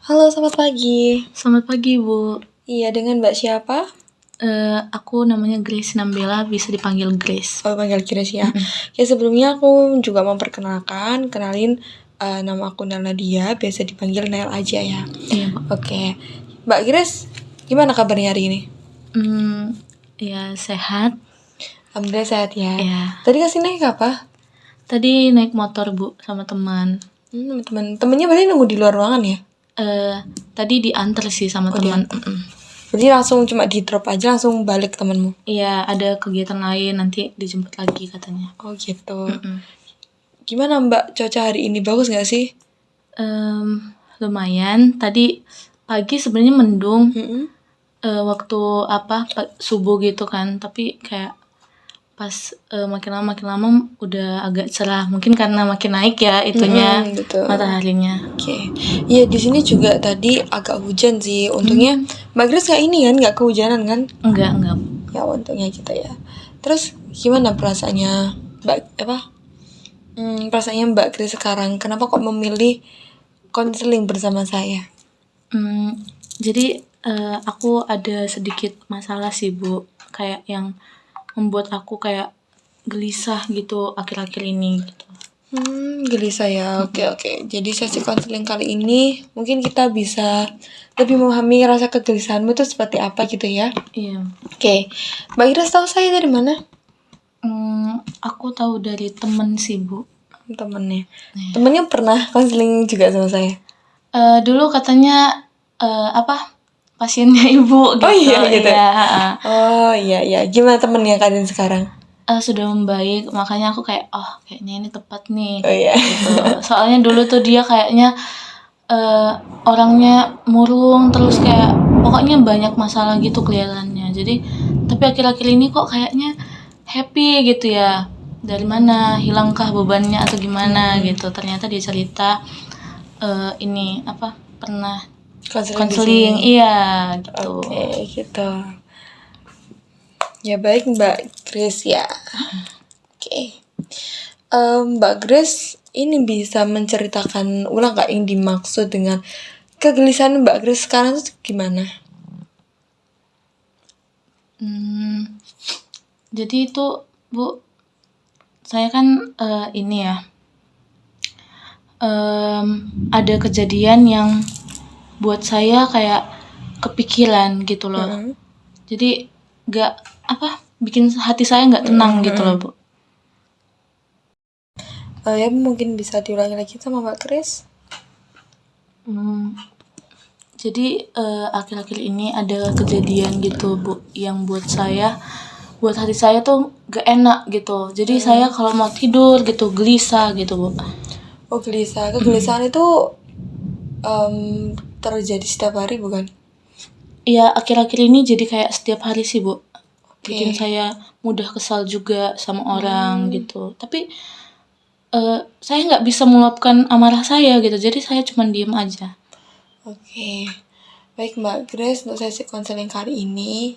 Halo, selamat pagi. Selamat pagi, Bu. Iya, dengan Mbak siapa? Aku namanya Grace Nambela, bisa dipanggil Grace. Oh, panggil Grace ya. Ya, sebelumnya aku juga memperkenalkan, kenalin nama aku Nadia, biasa dipanggil Nel aja ya. Iya, Bu. Oke. Mbak Grace, gimana kabarnya hari ini? Ya sehat. Alhamdulillah sehat ya. Ya. Tadi kasih naik apa? Tadi naik motor, Bu, sama teman. Temennya berarti nunggu di luar ruangan ya? Tadi diantar sih sama teman. Berarti langsung cuma di drop aja langsung balik temenmu? Iya, ada kegiatan lain, nanti dijemput lagi katanya. Oh gitu. Gimana Mbak, cuaca hari ini bagus gak sih? Lumayan. Tadi pagi sebenarnya mendung. Waktu subuh gitu kan, tapi kayak pas makin lama udah agak cerah, mungkin karena makin naik ya itunya betul. mataharinya. Oke. Iya, di sini juga tadi agak hujan sih. Untungnya Mbak Grace nggak kehujanan kan? Enggak. Ya untungnya gitu ya. Terus gimana perasaannya perasaannya Mbak Grace sekarang? Kenapa kok memilih konseling bersama saya? Jadi aku ada sedikit masalah sih, Bu, kayak yang membuat aku kayak gelisah gitu akhir-akhir ini gitu. Gelisah ya. Oke. Jadi sesi konseling kali ini mungkin kita bisa lebih memahami rasa kegelisahanmu itu seperti apa gitu ya. Iya. Oke. Mbak Grace tahu saya dari mana? Aku tahu dari temen sih, Bu. Temennya pernah konseling juga sama saya. Dulu katanya pasiennya ibu gitu. Oh iya gitu. Iya. Oh iya. Gimana temennya kalian sekarang? Sudah membaik, makanya aku kayak kayaknya ini tepat nih. Oh iya. Gitu. Soalnya dulu tuh dia kayaknya orangnya murung, terus kayak pokoknya banyak masalah gitu kelihatannya. Jadi tapi akhir-akhir ini kok kayaknya happy gitu ya. Dari mana, hilangkah bebannya atau gimana gitu. Ternyata dia cerita pernah konseling, iya gitu. Oke, gitu. Ya baik Mbak Grace ya. Oke. Mbak Grace ini bisa menceritakan ulang gak yang dimaksud dengan kegelisahan Mbak Grace sekarang itu gimana? Jadi itu, Bu, saya kan ada kejadian yang buat saya kayak kepikiran gitu loh. Jadi bikin hati saya nggak tenang gitu loh, Bu. Ya mungkin bisa diulangi lagi sama Mbak Grace. Jadi akhir-akhir ini ada kejadian gitu, Bu, yang buat hati saya tuh gak enak gitu. Jadi saya kalau mau tidur gitu gelisah gitu, Bu. Oh gelisah. Kegelisahan itu terjadi setiap hari bukan? Iya, akhir-akhir ini jadi kayak setiap hari sih, Bu. Bikin saya mudah kesal juga sama orang gitu. Tapi saya nggak bisa meluapkan amarah saya gitu. Jadi saya cuma diem aja. Oke. Baik Mbak Grace, untuk sesi konseling kali ini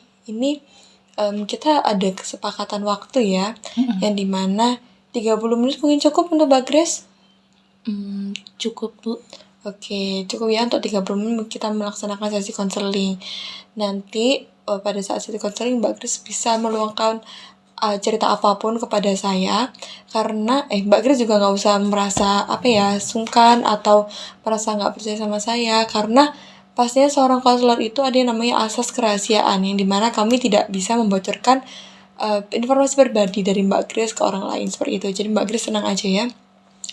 kita ada kesepakatan waktu ya, yang dimana 30 menit mungkin cukup untuk Mbak Grace? Cukup, Bu. Oke, cukup ya untuk 30 menit kita melaksanakan sesi konseling. Nanti pada saat sesi konseling Mbak Grace bisa meluangkan cerita apapun kepada saya, karena Mbak Grace juga nggak usah merasa sungkan atau merasa nggak percaya sama saya, karena pastinya seorang konselor itu ada yang namanya asas kerahasiaan, yang dimana kami tidak bisa membocorkan informasi pribadi dari Mbak Grace ke orang lain seperti itu. Jadi Mbak Grace tenang aja ya.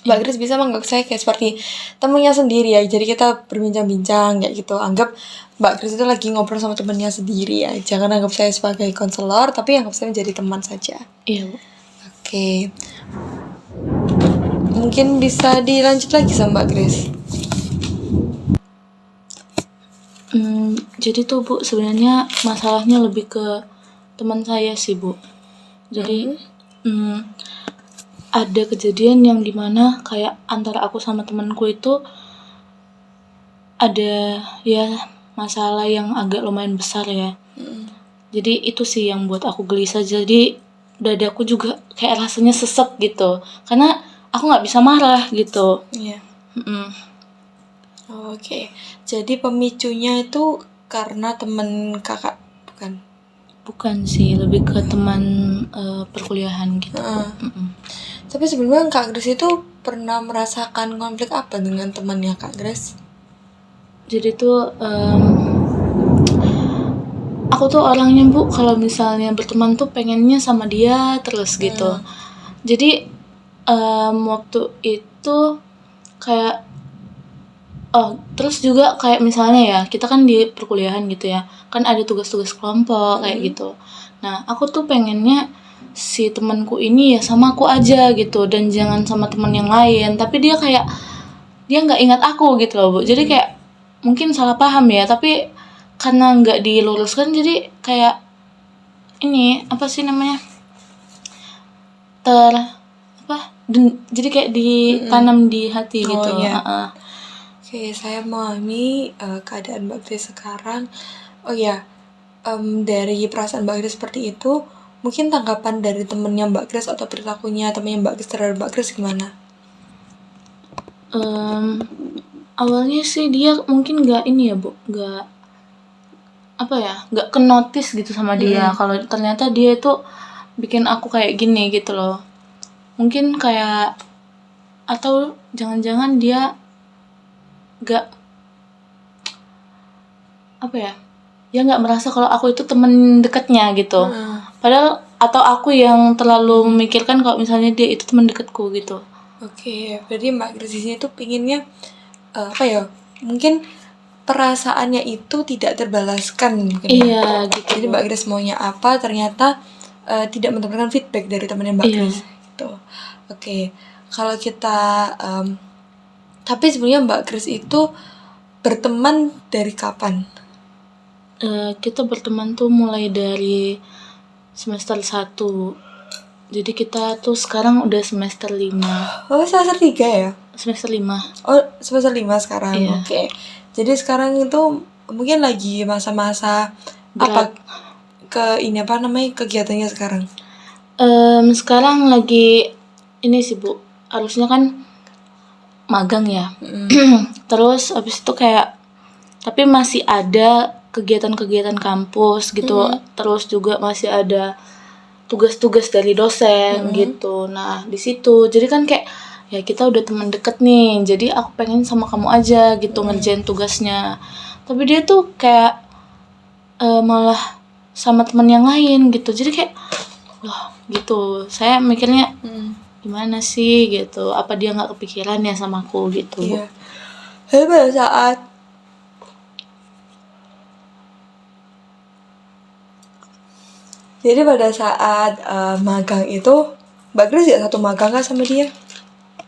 Mbak Grace bisa menganggap saya kayak seperti temennya sendiri ya. Jadi kita berbincang-bincang kayak gitu. Anggap Mbak Grace itu lagi ngobrol sama temennya sendiri ya. Jangan anggap saya sebagai konselor, tapi anggap saya menjadi teman saja. Iya, Bu. Oke. Mungkin bisa dilanjut lagi sama Mbak Grace. Jadi tuh, Bu, sebenarnya masalahnya lebih ke teman saya sih, Bu. Jadi ada kejadian yang dimana kayak antara aku sama temanku itu ada ya masalah yang agak lumayan besar ya. Jadi itu sih yang buat aku gelisah. Jadi dadaku juga kayak rasanya sesek gitu. Karena aku nggak bisa marah gitu. Iya. Oke, jadi pemicunya itu karena temen Kakak, bukan? Bukan sih, lebih ke teman perkuliahan gitu. Heeh. Tapi sebelumnya Kak Grace itu pernah merasakan konflik apa dengan temannya Kak Grace? Jadi tuh aku tuh orangnya Bu kalau misalnya berteman tuh pengennya sama dia terus gitu. Jadi waktu itu kayak terus juga kayak misalnya ya kita kan di perkuliahan gitu ya, kan ada tugas-tugas kelompok kayak gitu. Nah aku tuh pengennya si temanku ini ya sama aku aja gitu dan jangan sama teman yang lain. Tapi dia nggak ingat aku gitu loh Bu. Jadi kayak mungkin salah paham ya, tapi karena nggak diluruskan jadi kayak ini apa sih namanya jadi kayak ditanam di hati gitu. Oh iya. Oke, saya memahami keadaan Mbak Grace sekarang. Oh ya, dari perasaan Mbak Grace seperti itu, mungkin tanggapan dari temennya Mbak Grace atau perilakunya temennya Mbak Grace terhadap Mbak Grace gimana? Awalnya sih dia mungkin nggak ini ya Bu, nggak ke notice gitu sama dia kalau ternyata dia itu bikin aku kayak gini gitu loh. Mungkin kayak atau jangan-jangan dia nggak dia nggak merasa kalau aku itu temen dekatnya gitu. Padahal atau aku yang terlalu memikirkan kalau misalnya dia itu teman dekatku gitu. Oke, berarti Mbak Grace di sini tuh pinginnya mungkin perasaannya itu tidak terbalaskan mungkin ya. Iya gitu. Jadi Mbak Grace maunya apa ternyata tidak mendapatkan feedback dari temannya Mbak Grace gitu. Oke, kalau kita tapi sebenarnya Mbak Grace itu berteman dari kapan? Kita berteman tuh mulai dari semester 1. Jadi kita tuh sekarang udah semester 5. Oh, semester 3 ya? Semester 5. Oh, semester 5 sekarang. Iya. Oke. Jadi sekarang itu mungkin lagi masa-masa Berat. kegiatannya sekarang? Sekarang lagi ini sih Bu, harusnya kan magang ya. Terus abis itu kayak tapi masih ada kegiatan-kegiatan kampus gitu. Terus juga masih ada tugas-tugas dari dosen gitu. Nah di situ jadi kan kayak ya kita udah teman deket nih, jadi aku pengen sama kamu aja gitu ngerjain tugasnya. Tapi dia tuh kayak malah sama teman yang lain gitu. Jadi kayak loh gitu. Saya mikirnya gimana sih gitu. Apa dia nggak kepikiran ya sama aku gitu. Iya. Tapi pada saat magang itu Mbak Grace ya satu magang kan sama dia?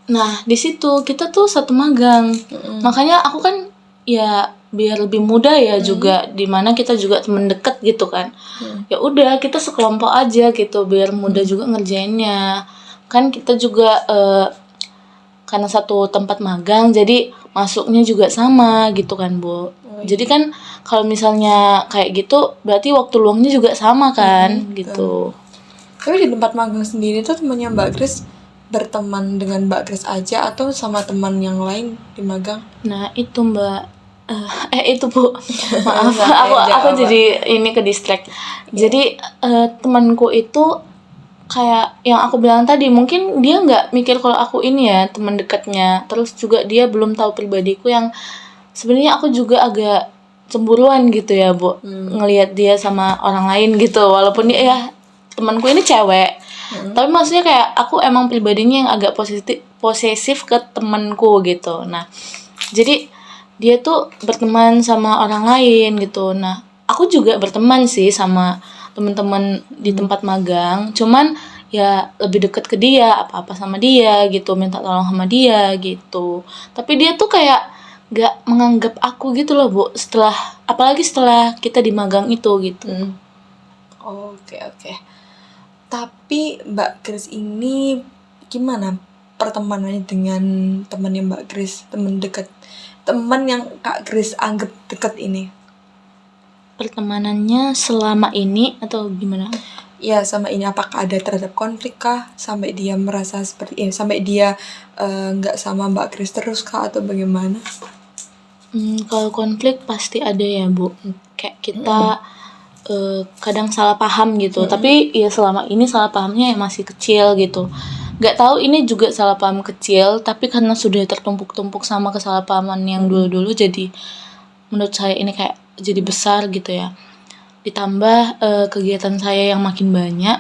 Nah di situ kita tuh satu magang. Makanya aku kan ya biar lebih mudah ya juga, dimana kita juga temen deket gitu kan. Ya udah kita sekelompok aja gitu biar mudah juga ngerjainnya. Kan kita juga karena satu tempat magang jadi masuknya juga sama gitu kan Bu. Jadi kan kalau misalnya kayak gitu berarti waktu luangnya juga sama kan gitu. Tapi di tempat magang sendiri tuh temannya Mbak Grace berteman dengan Mbak Grace aja atau sama teman yang lain di magang? Nah itu Mbak, itu Bu, maaf aku jadi ini ke distract. Jadi temanku itu kayak yang aku bilang tadi, mungkin dia nggak mikir kalau aku ini ya teman dekatnya. Terus juga dia belum tahu pribadiku yang sebenarnya aku juga agak cemburuan gitu ya Bu, ngelihat dia sama orang lain gitu. Walaupun dia ya temanku ini cewek, tapi maksudnya kayak aku emang pribadinya yang agak posesif ke temanku gitu. Nah jadi dia tuh berteman sama orang lain gitu. Nah aku juga berteman sih sama teman-teman di tempat magang, cuman ya lebih deket ke dia, apa-apa sama dia gitu, minta tolong sama dia gitu. Tapi dia tuh kayak gak menganggap aku gitu loh Bu, apalagi setelah kita di magang itu gitu. Oke. Tapi Mbak Grace ini gimana pertemanannya dengan temannya Mbak Grace, teman dekat, teman yang Kak Grace anggap dekat ini? Pertemanannya selama ini atau gimana? Ya sama ini, apakah ada terhadap konflik kah sampai dia merasa seperti sampai dia nggak sama Mbak Grace terus kah atau bagaimana? Kalau konflik pasti ada ya, Bu. Kayak kita, kadang salah paham gitu, tapi ya selama ini salah pahamnya ya masih kecil gitu. Nggak tahu ini juga salah paham kecil, tapi karena sudah tertumpuk-tumpuk sama kesalahpahaman yang dulu-dulu, jadi menurut saya ini kayak jadi besar gitu ya. Ditambah, kegiatan saya yang makin banyak,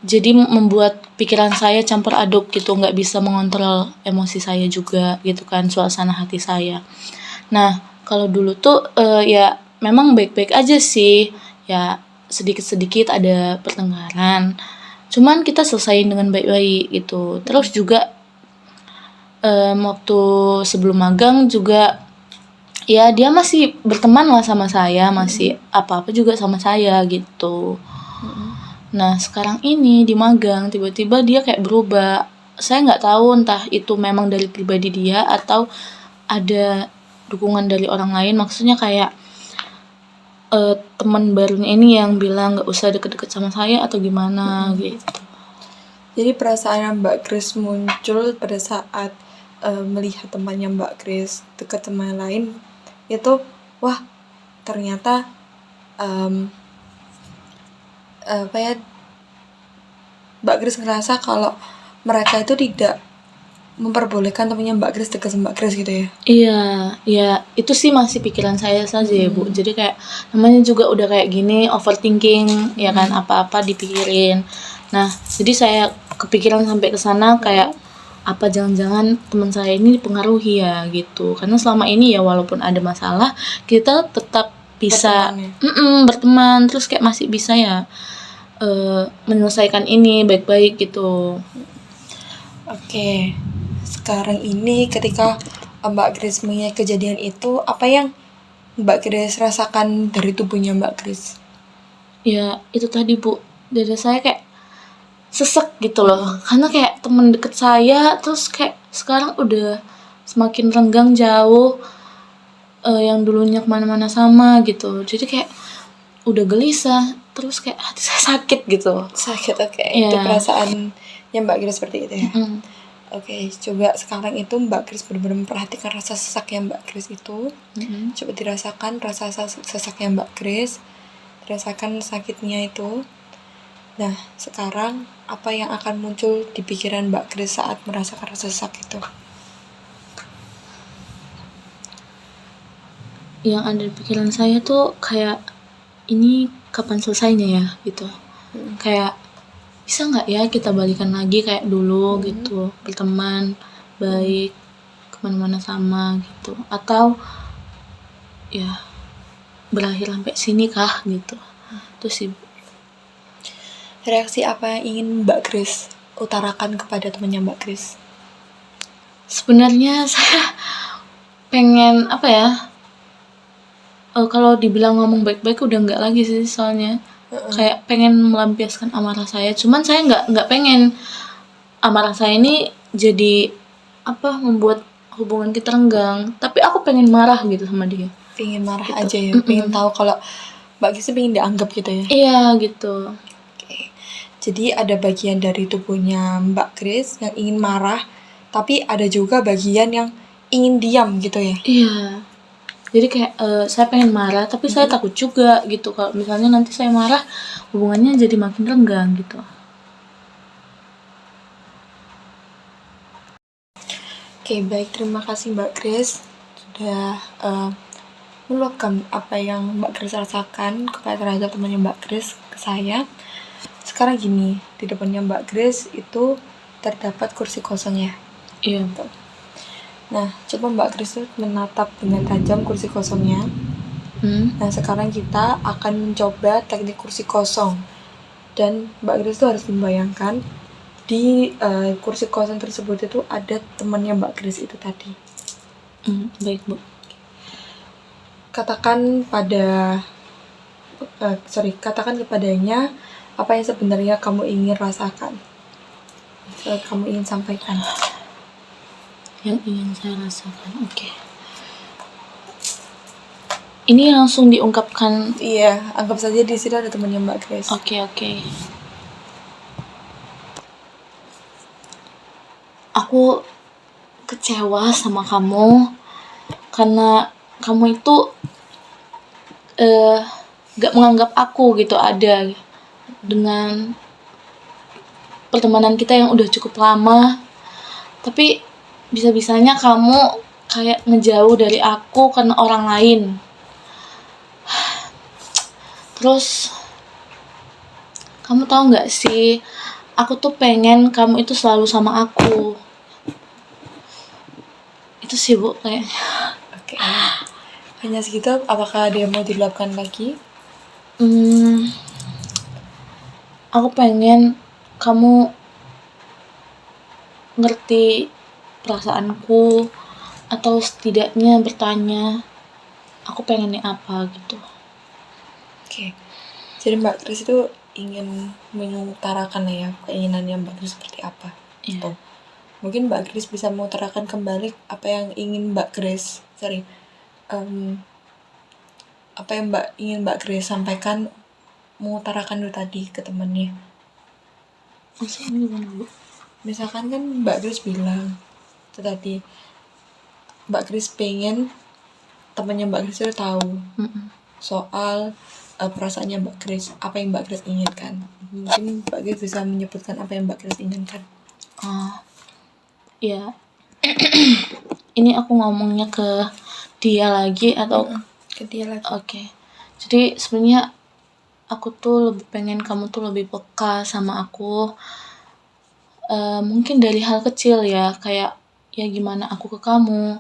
jadi membuat pikiran saya campur aduk gitu, nggak bisa mengontrol emosi saya juga gitu kan, suasana hati saya. Nah, kalau dulu tuh, ya memang baik-baik aja sih, ya sedikit-sedikit ada pertengkaran, cuman kita selesaiin dengan baik-baik gitu. Terus juga, waktu sebelum magang juga, ya dia masih berteman lah sama saya, masih apa-apa juga sama saya gitu. Nah, sekarang ini di magang tiba-tiba dia kayak berubah. Saya nggak tahu entah itu memang dari pribadi dia atau ada dukungan dari orang lain. Maksudnya kayak teman barunya ini yang bilang nggak usah deket-deket sama saya atau gimana gitu. Jadi perasaan Mbak Kris muncul pada saat melihat temannya Mbak Kris dekat teman lain itu, wah ternyata apa ya, Mbak Kris ngerasa kalau mereka itu tidak memperbolehkan temannya Mbak Kris dekat sama Mbak Kris gitu ya. Iya, ya itu sih masih pikiran saya saja ya, Bu. Jadi kayak namanya juga udah kayak gini, overthinking, ya kan, apa-apa dipikirin. Nah, jadi saya kepikiran sampai ke sana kayak apa jangan-jangan teman saya ini dipengaruhi ya gitu. Karena selama ini ya walaupun ada masalah, kita tetap bisa berteman, terus kayak masih bisa ya menyelesaikan ini baik-baik gitu. Oke, sekarang ini ketika Mbak Kris mengingat kejadian itu, apa yang Mbak Kris rasakan dari tubuhnya Mbak Kris? Ya itu tadi, Bu, dada saya kayak sesek gitu loh, karena kayak temen deket saya terus kayak sekarang udah semakin renggang jauh, yang dulunya kemana-mana sama gitu, jadi kayak udah gelisah terus kayak hati saya sakit gitu. Sakit, oke. Iya. Itu perasaan yang Mbak Kris seperti itu ya. Oke, coba sekarang itu Mbak Kris benar-benar memperhatikan rasa sesaknya Mbak Kris itu. Coba dirasakan rasa sesaknya Mbak Kris, dirasakan sakitnya itu. Nah, sekarang apa yang akan muncul di pikiran Mbak Kris saat merasakan rasa sesak itu? Yang ada di pikiran saya tuh kayak ini kapan selesainya ya gitu. Kayak bisa nggak ya kita balikan lagi kayak dulu gitu, berteman baik, kemana-mana sama gitu, atau ya berakhir sampai sini kah gitu. Itu sih. Reaksi apa yang ingin Mbak Kris utarakan kepada temannya Mbak Kris? Sebenarnya saya pengen apa ya, kalau dibilang ngomong baik-baik udah nggak lagi sih, soalnya kayak pengen melampiaskan amarah saya, cuman saya nggak pengen amarah saya ini jadi apa, membuat hubungan kita renggang, tapi aku pengen marah gitu sama dia. Pengen marah aja ya, pengen tahu kalau Mbak Kris pengen dianggap gitu ya. Iya gitu. Oke. Jadi ada bagian dari tubuhnya Mbak Kris yang ingin marah, tapi ada juga bagian yang ingin diam gitu ya. Iya. Jadi kayak saya pengen marah, tapi saya takut juga gitu kalau misalnya nanti saya marah hubungannya jadi makin renggang gitu. Oke, baik, terima kasih Mbak Kris sudah meluapkan apa yang Mbak Kris rasakan kepada terhadap temannya Mbak Kris ke saya. Sekarang gini, di depannya Mbak Kris itu terdapat kursi kosong ya. Iya. Nah, coba Mbak Kris menatap dengan tajam kursi kosongnya. Nah, sekarang kita akan mencoba teknik kursi kosong. Dan Mbak Kris itu harus membayangkan di kursi kosong tersebut itu ada temannya Mbak Kris itu tadi. Baik, Bu. Katakan kepadanya apa yang sebenarnya kamu ingin rasakan, kamu ingin sampaikan. Yang ingin saya rasakan, oke. Ini langsung diungkapkan. Iya, anggap saja di sini ada temannya Mbak Kris. Oke. Aku kecewa sama kamu karena kamu itu gak menganggap aku gitu ada dengan pertemanan kita yang udah cukup lama, tapi bisa-bisanya kamu kayak ngejauh dari aku karena orang lain. Terus kamu tahu nggak sih, aku tuh pengen kamu itu selalu sama aku. Itu sih Bu kayak. Oke. Hanya segitu, apakah dia mau dilakukan lagi? Aku pengen kamu ngerti perasaanku, atau setidaknya bertanya aku pengennya apa gitu. Oke. Jadi Mbak Kris itu ingin mengutarakan ya keinginannya Mbak Kris seperti apa. Iya. Mungkin Mbak Kris bisa mengutarakan kembali apa yang ingin Mbak Kris apa yang ingin Mbak Kris sampaikan, mengutarakan itu tadi ke temannya. Maksudnya gimana Bu? Misalkan kan Mbak Kris bilang itu tadi, Mbak Kris pengen temannya Mbak Kris itu tahu soal perasaannya Mbak Kris, apa yang Mbak Kris inginkan. Mungkin Mbak Kris bisa menyebutkan apa yang Mbak Kris inginkan. Ya. Ini aku ngomongnya ke dia lagi atau ke dia lagi? Oke. Jadi sebenarnya aku tuh lebih pengen kamu tuh lebih peka sama aku. Mungkin dari hal kecil ya, kayak ya gimana aku ke kamu.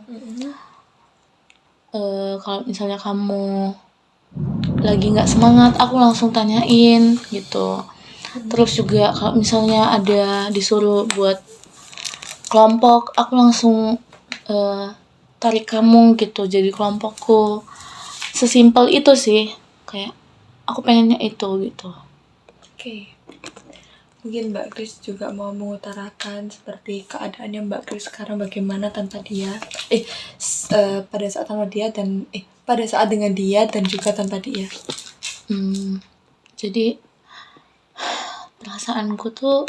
Kalau misalnya kamu lagi nggak semangat, aku langsung tanyain gitu. Terus juga kalau misalnya ada disuruh buat kelompok, aku langsung tarik kamu gitu jadi kelompokku. Sesimpel itu sih, kayak aku pengennya itu gitu. Oke. Mungkin Mbak Kris juga mau mengutarakan seperti keadaannya Mbak Kris sekarang bagaimana tanpa dia, pada saat sama dia dan pada saat dengan dia dan juga tanpa dia. Jadi perasaanku tuh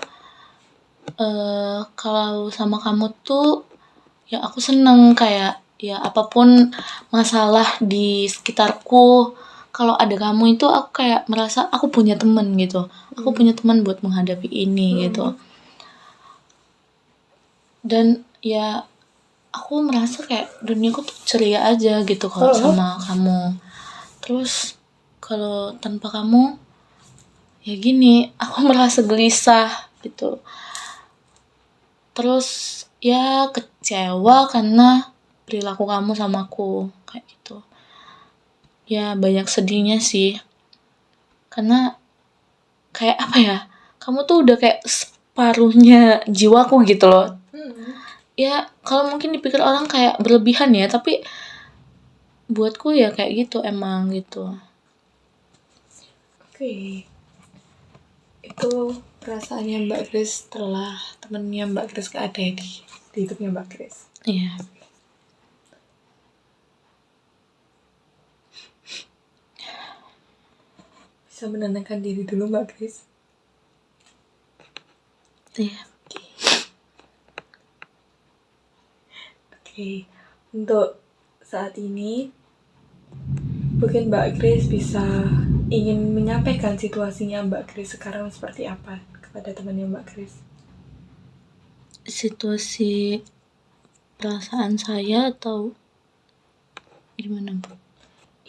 kalau sama kamu tuh ya aku seneng, kayak ya apapun masalah di sekitarku, kalau ada kamu itu aku kayak merasa aku punya teman gitu. Aku punya teman buat menghadapi ini gitu. Dan ya aku merasa kayak duniaku tuh ceria aja gitu kalau sama kamu. Terus kalau tanpa kamu ya gini, aku merasa gelisah gitu. Terus ya kecewa karena perilaku kamu sama aku kayak gitu. Ya banyak sedihnya sih, karena kayak apa ya, kamu tuh udah kayak separuhnya jiwaku gitu loh. Ya kalau mungkin dipikir orang kayak berlebihan ya, tapi buatku ya kayak gitu emang gitu. Oke. Itu perasaannya Mbak Kris setelah temennya Mbak Kris gak ada di hidupnya Mbak Kris. Iya. Bisa menenangkan diri dulu Mbak Kris. Iya. Oke. Untuk saat ini mungkin Mbak Kris bisa ingin menyampaikan situasinya Mbak Kris sekarang seperti apa kepada temannya Mbak Kris. Situasi perasaan saya atau gimana Bu?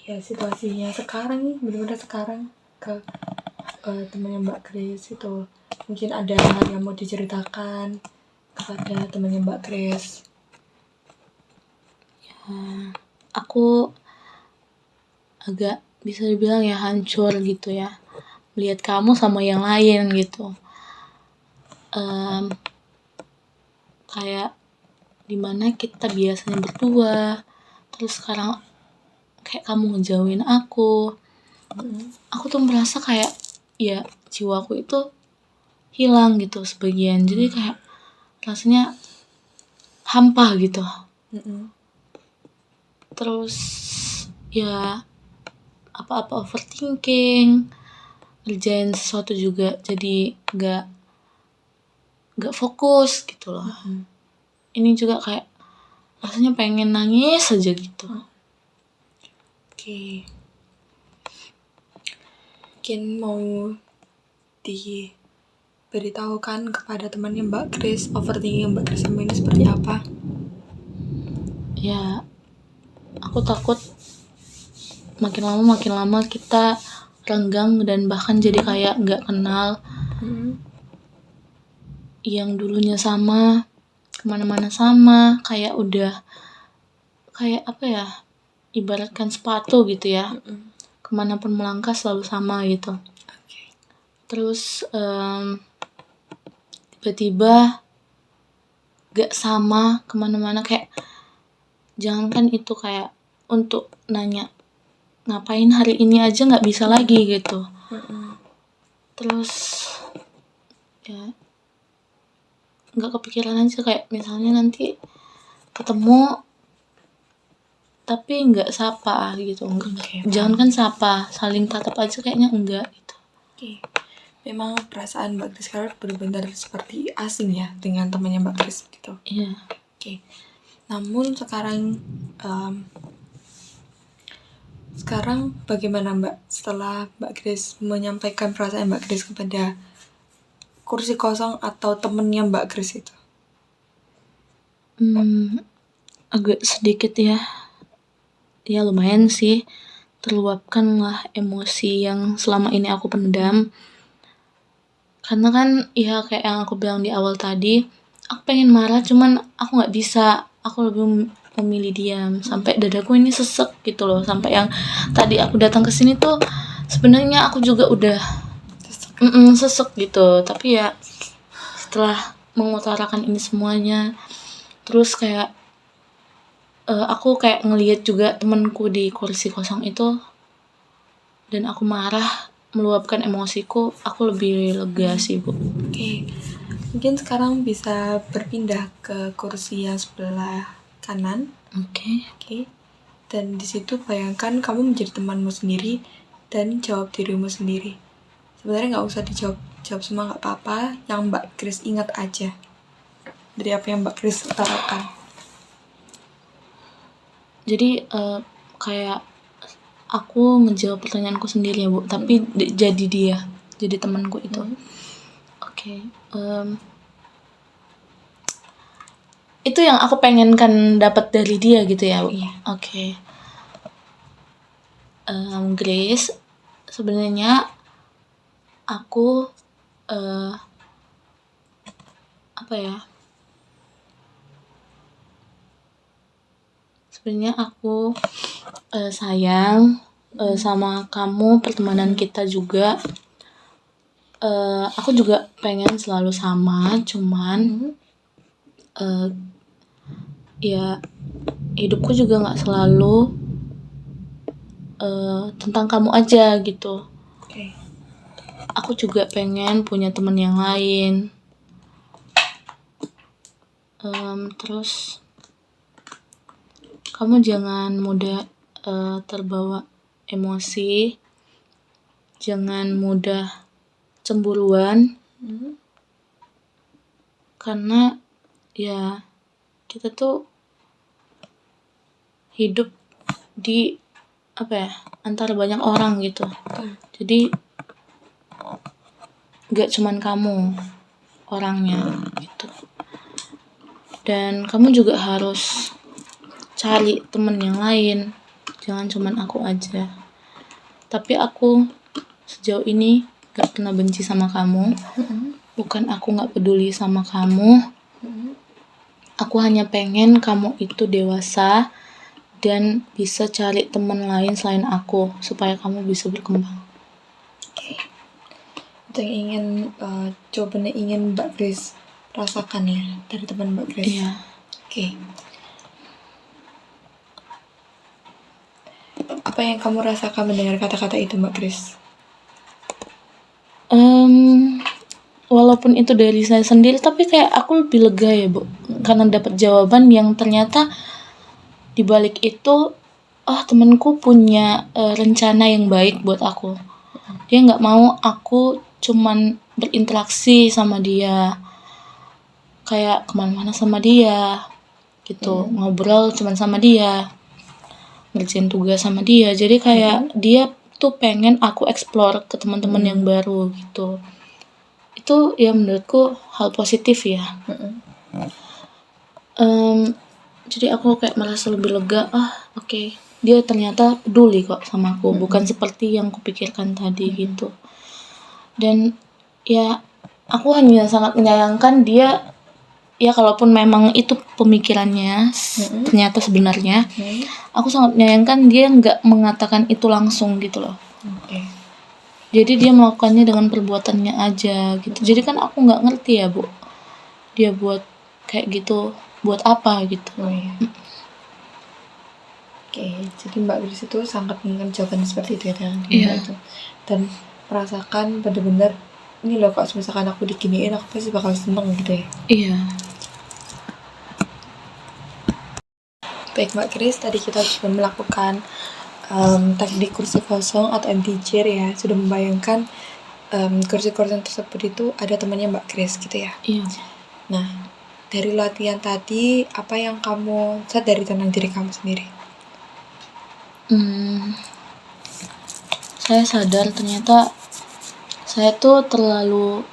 Ya situasinya sekarang, benar-benar sekarang ke temannya Mbak Kris itu. Mungkin ada hal yang mau diceritakan kepada temannya Mbak Kris. Ya, aku agak bisa dibilang ya hancur gitu ya, lihat kamu sama yang lain gitu. Kayak dimana kita biasanya berdua, terus sekarang kayak kamu ngejauhin aku. Aku tuh merasa kayak ya jiwaku itu hilang gitu sebagian, jadi kayak rasanya hampa gitu. Terus ya apa-apa overthinking, ngerjain sesuatu juga jadi gak fokus gitu loh. Ini juga kayak rasanya pengen nangis aja gitu. Oke. Mungkin mau diberitahukan kepada temannya Mbak Kris, overthinking Mbak Kris ini seperti apa? Ya, aku takut makin lama kita renggang dan bahkan jadi kayak nggak kenal. Yang dulunya sama, kemana-mana sama, kayak udah kayak apa ya, ibaratkan sepatu gitu ya, kemanapun melangkah selalu sama gitu. Terus tiba-tiba gak sama kemana-mana, kayak jangankan itu, kayak untuk nanya ngapain hari ini aja gak bisa lagi gitu. Terus ya gak kepikiran aja, kayak misalnya nanti ketemu tapi nggak sapa gitu, jangankan sapa, saling tatap aja kayaknya enggak gitu. Memang perasaan Mbak Kris sekarang benar-benar seperti asing ya dengan temannya Mbak Kris gitu. Iya. Namun sekarang bagaimana Mbak setelah Mbak Kris menyampaikan perasaan Mbak Kris kepada kursi kosong atau temennya Mbak Kris itu? Agak sedikit ya lumayan sih, terluapkan lah emosi yang selama ini aku pendam. Karena kan ya kayak yang aku bilang di awal tadi, aku pengen marah cuman aku nggak bisa, aku lebih memilih diam. Sampai dadaku ini sesek gitu loh, sampai yang tadi aku datang ke sini tuh sebenarnya aku juga udah sesek gitu. Tapi ya setelah mengutarakan ini semuanya, terus kayak aku kayak ngelihat juga temanku di kursi kosong itu, dan aku marah, meluapkan emosiku, aku lebih lega sih Bu. Mungkin sekarang bisa berpindah ke kursi yang sebelah kanan. Dan di situ bayangkan kamu menjadi temanmu sendiri dan jawab dirimu sendiri. Sebenarnya nggak usah dijawab semua, nggak apa-apa. Yang Mbak Kris ingat aja dari apa yang Mbak Kris utarakan. Jadi kayak aku ngejawab pertanyaanku sendiri ya Bu, tapi jadi dia, jadi temanku itu. Itu yang aku pengenkan dapat dari dia gitu ya Bu. Grace, sebenarnya aku sebenarnya aku sayang sama kamu, pertemanan kita juga. Aku juga pengen selalu sama, cuman ya hidupku juga nggak selalu tentang kamu aja gitu. Aku juga pengen punya teman yang lain. Terus kamu jangan mudah terbawa emosi, jangan mudah cemburuan, karena ya kita tuh hidup di antara banyak orang gitu. Jadi gak cuman kamu orangnya gitu. Dan kamu juga harus cari temen yang lain, jangan cuman aku aja. Tapi aku sejauh ini gak pernah benci sama kamu. Bukan aku gak peduli sama kamu. Aku hanya pengen kamu itu dewasa dan bisa cari teman lain selain aku, supaya kamu bisa berkembang. Itu yang jawabannya ingin Mbak Kris rasakan ya dari teman Mbak Kris. Iya. Apa yang kamu rasakan mendengar kata-kata itu Mbak Kris? Walaupun itu dari saya sendiri, tapi kayak aku lebih lega ya Bu, karena dapat jawaban yang ternyata dibalik itu temanku punya rencana yang baik buat aku. Dia nggak mau aku cuman berinteraksi sama dia, kayak kemana-mana sama dia, gitu, ngobrol cuman sama dia, ngerjain tugas sama dia. Jadi kayak dia tuh pengen aku explore ke teman-teman yang baru gitu. Itu ya menurutku hal positif ya. Jadi aku kayak merasa lebih lega, oke, dia ternyata peduli kok sama aku, bukan seperti yang kupikirkan tadi gitu. Dan ya aku hanya sangat menyayangkan dia, ya kalaupun memang itu pemikirannya ternyata sebenarnya, aku sangat menyayangkan dia nggak mengatakan itu langsung gitu loh. Jadi dia melakukannya dengan perbuatannya aja gitu. Jadi kan aku nggak ngerti ya Bu, dia buat kayak gitu buat apa gitu. Oke, jadi Mbak Grace itu sangat menginginkan jawaban seperti itu ya dengan itu, dan merasakan benar-benar ini loh, kok misalkan aku diginiin aku pasti bakal seneng gitu ya. Iya. Baik Mbak Grace, tadi kita sudah melakukan teknik kursi kosong atau empty chair ya, sudah membayangkan kursi kosong tersebut itu ada temannya Mbak Grace gitu ya. Iya. Nah, dari latihan tadi apa yang kamu sadari tentang diri kamu sendiri? Saya sadar ternyata saya tuh terlalu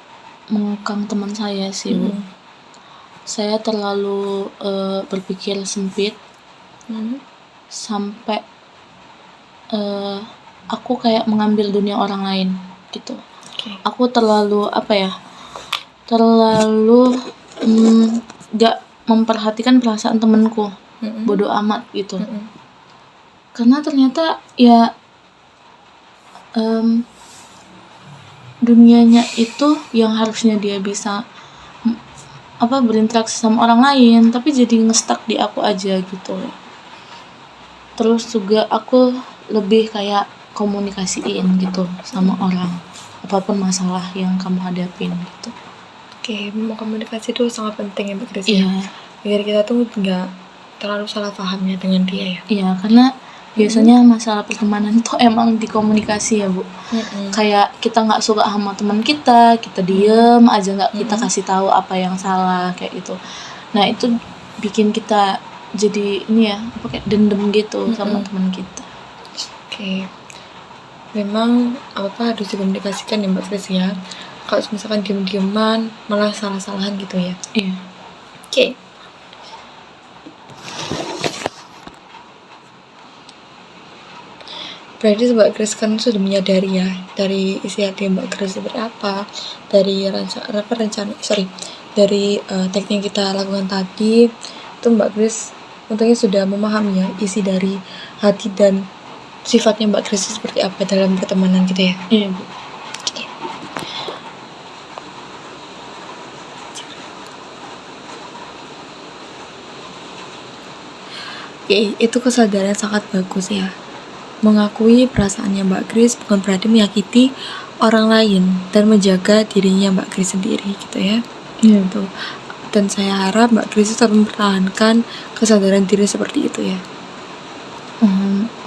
mengekang teman saya sih Bu. Saya terlalu berpikir sempit sampai aku kayak mengambil dunia orang lain gitu. Aku terlalu terlalu gak memperhatikan perasaan temanku, bodoh amat gitu. Karena ternyata ya dunianya itu yang harusnya dia bisa berinteraksi sama orang lain, tapi jadi ngestak di aku aja gitu. Terus juga aku lebih kayak komunikasiin gitu sama orang, apapun masalah yang kamu hadapin gitu. Oke, memang komunikasi itu sangat penting ya Mbak Grace ya. Biar kita tuh nggak terlalu salah pahamnya dengan dia ya. Iya, karena biasanya masalah pertemanan tuh emang dikomunikasi ya Bu. Kayak kita nggak suka sama teman kita diem aja, nggak kita kasih tahu apa yang salah kayak gitu. Nah itu bikin kita jadi ini ya kayak dendam gitu sama teman kita. Oke, memang harus dikomunikasikan ya Mbak Grace ya. Kalau misalkan diem-dieman malah salah-salahan gitu ya. Iya. Oke. Berarti Mbak Grace kan sudah menyadari ya dari isi hati Mbak Grace seperti apa, dari dari teknik yang kita lakukan tadi itu Mbak Grace untungnya sudah memahami ya isi dari hati dan sifatnya Mbak Grace seperti apa dalam pertemanan gitu ya. Iya Bu. Oke, itu kesadaran sangat bagus ya. Mengakui perasaannya Mbak Grace bukan berarti menyakiti orang lain dan menjaga dirinya Mbak Grace sendiri gitu ya. Iya Tuh. Dan saya harap Mbak Grace tetap mempertahankan kesadaran diri seperti itu ya.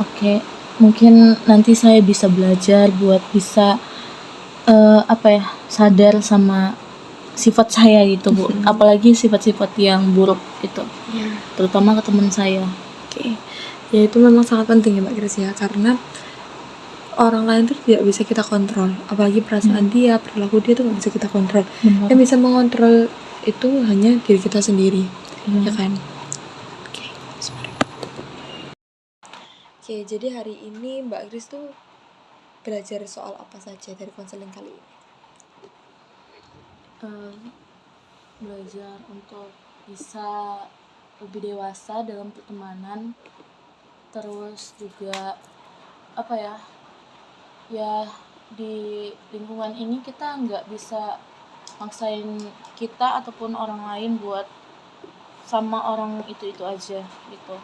Oke. Mungkin nanti saya bisa belajar buat bisa sadar sama sifat saya gitu Bu. Apalagi sifat-sifat yang buruk gitu. Terutama ke teman saya. Oke. Ya itu memang sangat penting ya Mbak Grace ya, karena orang lain tuh tidak bisa kita kontrol, apalagi perasaan dia, perilaku dia tuh nggak bisa kita kontrol. Yang bisa mengontrol itu hanya diri kita sendiri, ya kan? Oke, jadi hari ini Mbak Grace tuh belajar soal apa saja dari konseling kali ini? Belajar untuk bisa lebih dewasa dalam pertemanan, terus juga ya di lingkungan ini kita nggak bisa maksain kita ataupun orang lain buat sama orang itu aja gitu.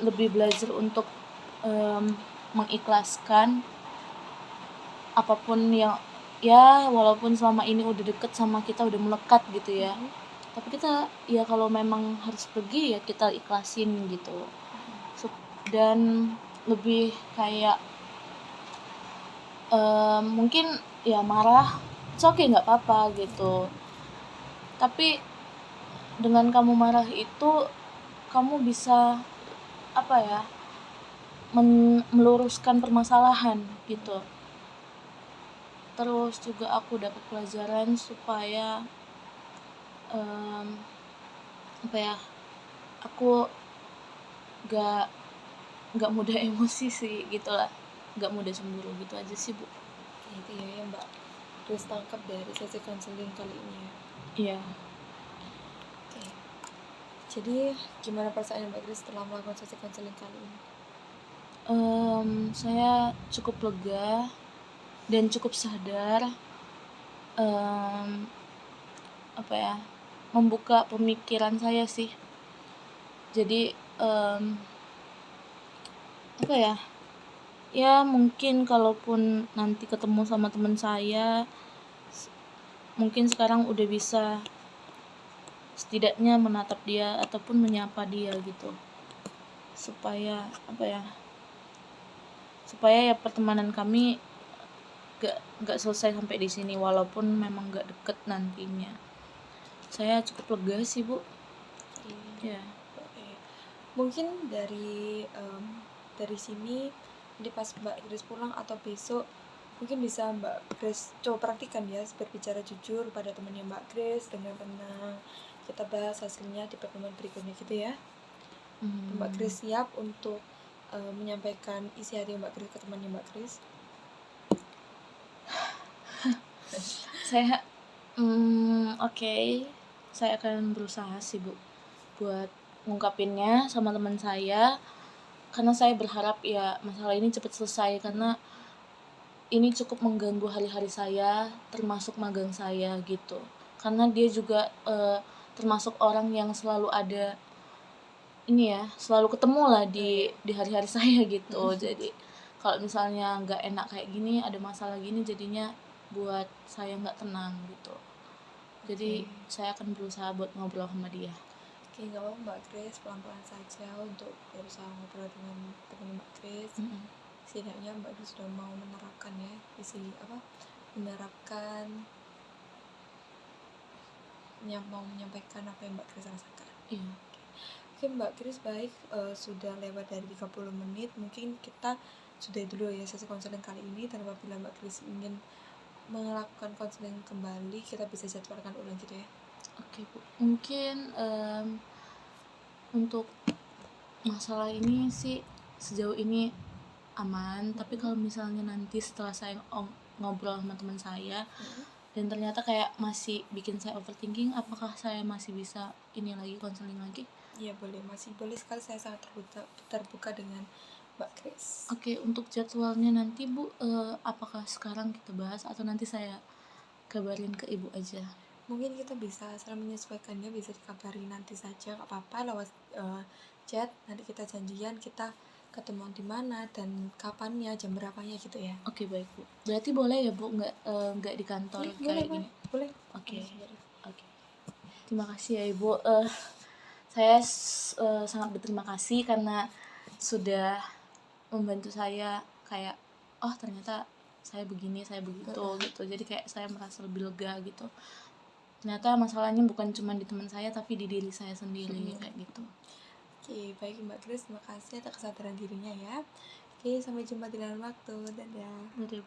Lebih belajar untuk mengikhlaskan apapun yang ya walaupun selama ini udah deket sama kita, udah melekat gitu ya, tapi kita ya kalau memang harus pergi ya kita ikhlasin gitu. Dan lebih kayak mungkin ya marah, it's okay, nggak apa-apa gitu, tapi dengan kamu marah itu kamu bisa meluruskan permasalahan gitu. Terus juga aku dapat pelajaran supaya aku gak mudah emosi sih gitulah, gak mudah cemburu gitu aja sih Bu. Itu ya yang Mbak Grace tangkap dari sesi konseling kali ini ya. Iya. Oke. Jadi gimana perasaan Mbak Grace setelah melakukan sesi konseling kali ini? Saya cukup lega dan cukup sadar, membuka pemikiran saya sih. Jadi ya mungkin kalaupun nanti ketemu sama teman saya, mungkin sekarang udah bisa setidaknya menatap dia ataupun menyapa dia gitu, supaya ya pertemanan kami gak selesai sampai di sini, walaupun memang gak deket nantinya. Saya cukup lega sih Bu. Iya. Oke. Mungkin dari sini nanti pas Mbak Grace pulang atau besok mungkin bisa Mbak Grace coba praktikan ya, berbicara jujur pada temannya Mbak Grace dengan tenang. Kita bahas hasilnya di pertemuan berikutnya gitu ya. Mbak Grace siap untuk menyampaikan isi hati Mbak Grace ke temannya Mbak Grace? Saya saya akan berusaha sih Bu buat ngungkapinnya sama teman saya, karena saya berharap ya masalah ini cepat selesai, karena ini cukup mengganggu hari-hari saya, termasuk magang saya gitu. Karena dia juga termasuk orang yang selalu ada selalu ketemu lah di hari-hari saya gitu. Jadi kalau misalnya nggak enak kayak gini, ada masalah gini, jadinya buat saya nggak tenang gitu. Jadi saya akan berusaha buat ngobrol sama dia. Oke, nggak apa-apa Mbak Grace, pelan-pelan saja untuk berusaha ngobrol dengan teman Mbak Grace. Setidaknya Mbak Grace sudah mau menerapkan ya, mau menyampaikan apa yang Mbak Grace rasakan. Iya. Oke Mbak Grace, baik, sudah lewat dari 30 menit, mungkin kita sudah dulu ya sesi konseling kali ini, dan apabila Mbak Grace ingin melakukan konseling kembali, kita bisa jadwalkan ulang gitu ya. Oke Bu, mungkin untuk masalah ini sih sejauh ini aman, tapi kalau misalnya nanti setelah saya ngobrol sama teman saya dan ternyata kayak masih bikin saya overthinking, apakah saya masih bisa konseling lagi? Iya masih boleh sekali, saya sangat terbuka dengan Mbak Grace. Oke, untuk jadwalnya nanti Bu, apakah sekarang kita bahas atau nanti saya kabarin ke Ibu aja? Mungkin kita bisa saling menyesuaikannya, bisa dikabari nanti saja, gak apa-apa, lewat chat. Nanti kita janjian kita ketemu di mana dan kapannya, jam berapanya gitu ya. Oke, baik Bu. Berarti boleh ya Bu, nggak di kantor kayak gini? Boleh. Oke. Terima kasih ya Ibu. Saya sangat berterima kasih karena sudah membantu saya kayak ternyata saya begini, saya begitu gitu. Jadi kayak saya merasa lebih lega gitu. Ternyata masalahnya bukan cuma di teman saya tapi di diri saya sendiri kayak gitu. Oke, baik Mbak Grace, terima kasih atas kesadaran dirinya ya. Oke, sampai jumpa di lain waktu. Dadah.